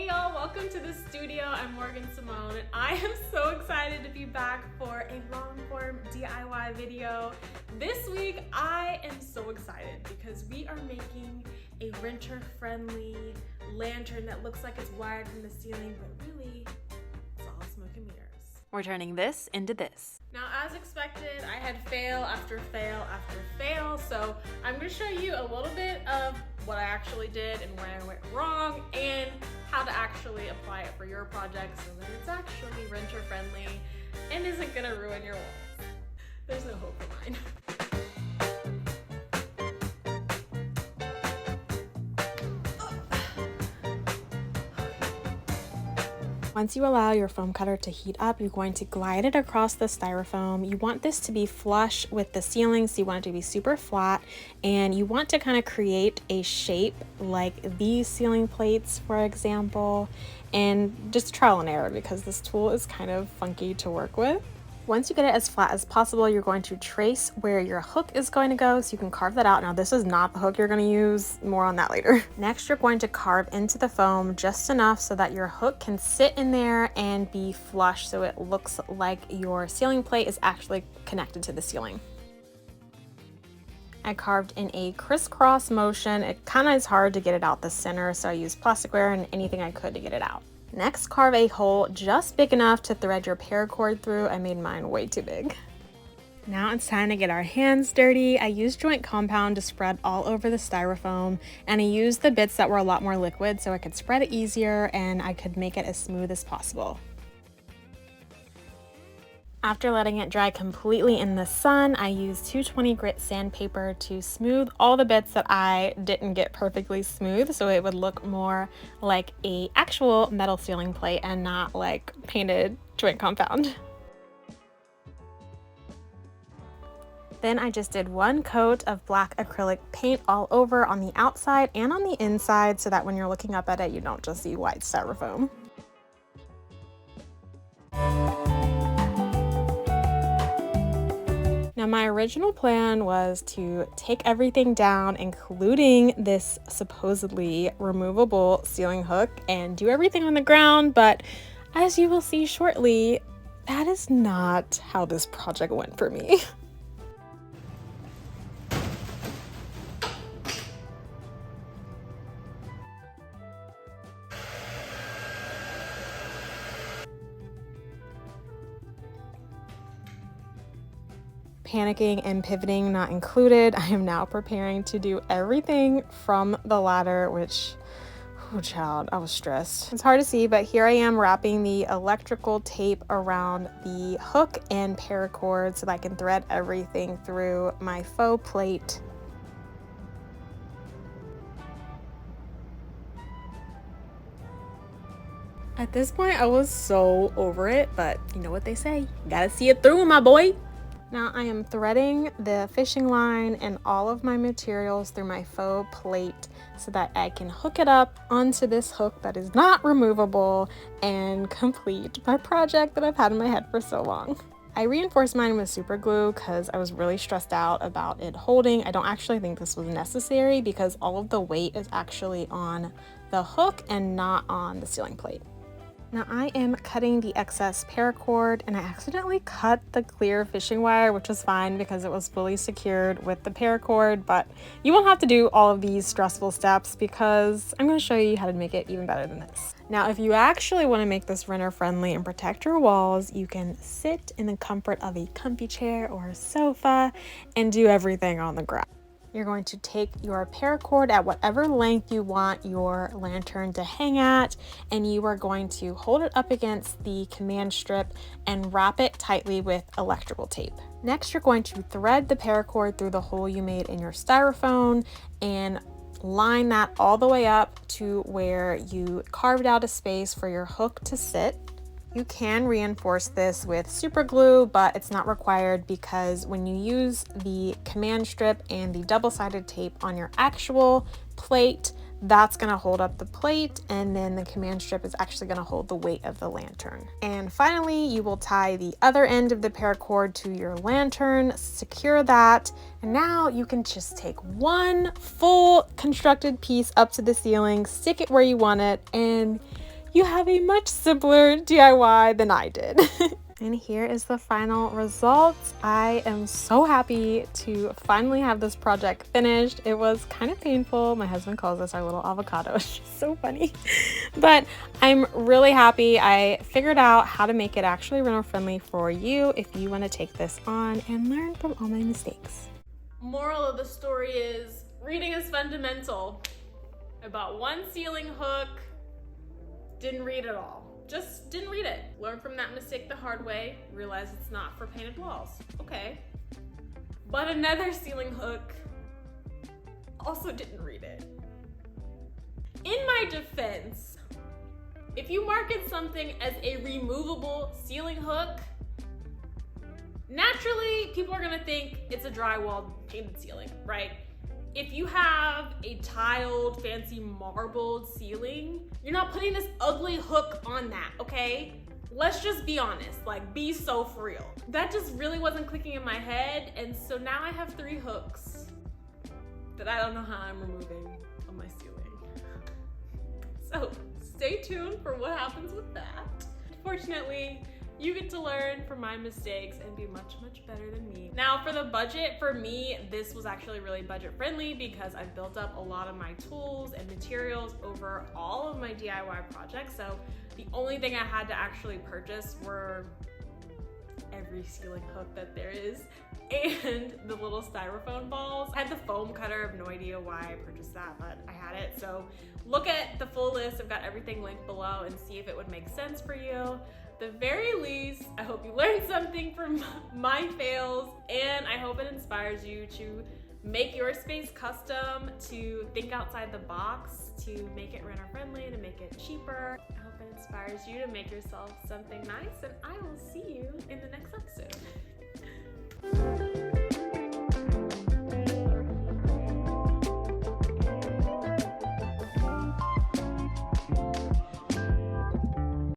Hey y'all, welcome to the studio. I'm Morgan Simone and I am so excited to be back for a long form DIY video. This week I am so excited because we are making a renter friendly lantern that looks like it's wired from the ceiling, but really it's all smoke and mirrors. We're turning this into this. Now, as expected, I had fail after fail after fail, so I'm going to show you a little bit of what I actually did and where I went wrong and how to actually apply it for your project so that it's actually renter friendly and isn't going to ruin your walls. There's no hope for mine. Once you allow your foam cutter to heat up, you're going to glide it across the styrofoam. You want this to be flush with the ceiling, so you want it to be super flat, and you want to kind of create a shape like these ceiling plates, for example, and just trial and error because this tool is kind of funky to work with. Once you get it as flat as possible, you're going to trace where your hook is going to go so you can carve that out. Now, this is not the hook you're going to use, more on that later. Next, you're going to carve into the foam just enough so that your hook can sit in there and be flush so it looks like your ceiling plate is actually connected to the ceiling. I carved in a crisscross motion. It kind of is hard to get it out the center, so I used plasticware and anything I could to get it out. Next, carve a hole just big enough to thread your paracord through. I made mine way too big. Now it's time to get our hands dirty. I used joint compound to spread all over the styrofoam, and I used the bits that were a lot more liquid so I could spread it easier and I could make it as smooth as possible. After letting it dry completely in the sun, I used 220 grit sandpaper to smooth all the bits that I didn't get perfectly smooth so it would look more like a actual metal ceiling plate and not like painted joint compound. Then I just did one coat of black acrylic paint all over on the outside and on the inside so that when you're looking up at it, you don't just see white styrofoam. Now, my original plan was to take everything down, including this supposedly removable ceiling hook, and do everything on the ground, but as you will see shortly, that is not how this project went for me. Panicking and pivoting not included, I am now preparing to do everything from the ladder, which, oh child, I was stressed. It's hard to see, but here I am wrapping the electrical tape around the hook and paracord so that I can thread everything through my faux plate. At this point, I was so over it, but you know what they say, you gotta see it through, my boy. Now I am threading the fishing line and all of my materials through my faux plate so that I can hook it up onto this hook that is not removable and complete my project that I've had in my head for so long. I reinforced mine with super glue because I was really stressed out about it holding. I don't actually think this was necessary because all of the weight is actually on the hook and not on the ceiling plate. Now I am cutting the excess paracord and I accidentally cut the clear fishing wire, which was fine because it was fully secured with the paracord, but you won't have to do all of these stressful steps because I'm going to show you how to make it even better than this. Now, if you actually want to make this renter friendly and protect your walls, you can sit in the comfort of a comfy chair or a sofa and do everything on the ground. You're going to take your paracord at whatever length you want your lantern to hang at, and you are going to hold it up against the command strip and wrap it tightly with electrical tape. Next, you're going to thread the paracord through the hole you made in your styrofoam and line that all the way up to where you carved out a space for your hook to sit. You can reinforce this with super glue, but it's not required because when you use the command strip and the double-sided tape on your actual plate, that's going to hold up the plate, and then the command strip is actually going to hold the weight of the lantern. And finally, you will tie the other end of the paracord to your lantern, secure that, and now you can just take one full constructed piece up to the ceiling, stick it where you want it, and you have a much simpler DIY than I did. And here is the final result. I am so happy to finally have this project finished. It was kind of painful. My husband calls this our little avocado. It's just so funny. But I'm really happy I figured out how to make it actually renter friendly for you if you want to take this on and learn from all my mistakes. Moral of the story is reading is fundamental. I bought one ceiling hook, didn't read it all. Just didn't read it. Learned from that mistake the hard way, realized it's not for painted walls. Okay. But another ceiling hook, also didn't read it. In my defense, if you market something as a removable ceiling hook, naturally people are gonna think it's a drywall painted ceiling, right? If you have a tiled, fancy marbled ceiling, you're not putting this ugly hook on that, okay? Let's just be honest, like be so for real. That just really wasn't clicking in my head, and so now I have 3 hooks that I don't know how I'm removing on my ceiling. So stay tuned for what happens with that. Fortunately, you get to learn from my mistakes and be much, much better than me. Now for the budget, for me, this was actually really budget friendly because I've built up a lot of my tools and materials over all of my DIY projects. So the only thing I had to actually purchase were every ceiling hook that there is and the little styrofoam balls. I had the foam cutter, I have no idea why I purchased that, but I had it. So look at the full list, I've got everything linked below, and see if it would make sense for you. The very least, I hope you learned something from my fails, and I hope it inspires you to make your space custom, to think outside the box, to make it renter friendly, to make it cheaper. I hope it inspires you to make yourself something nice, and I will see you in the next episode.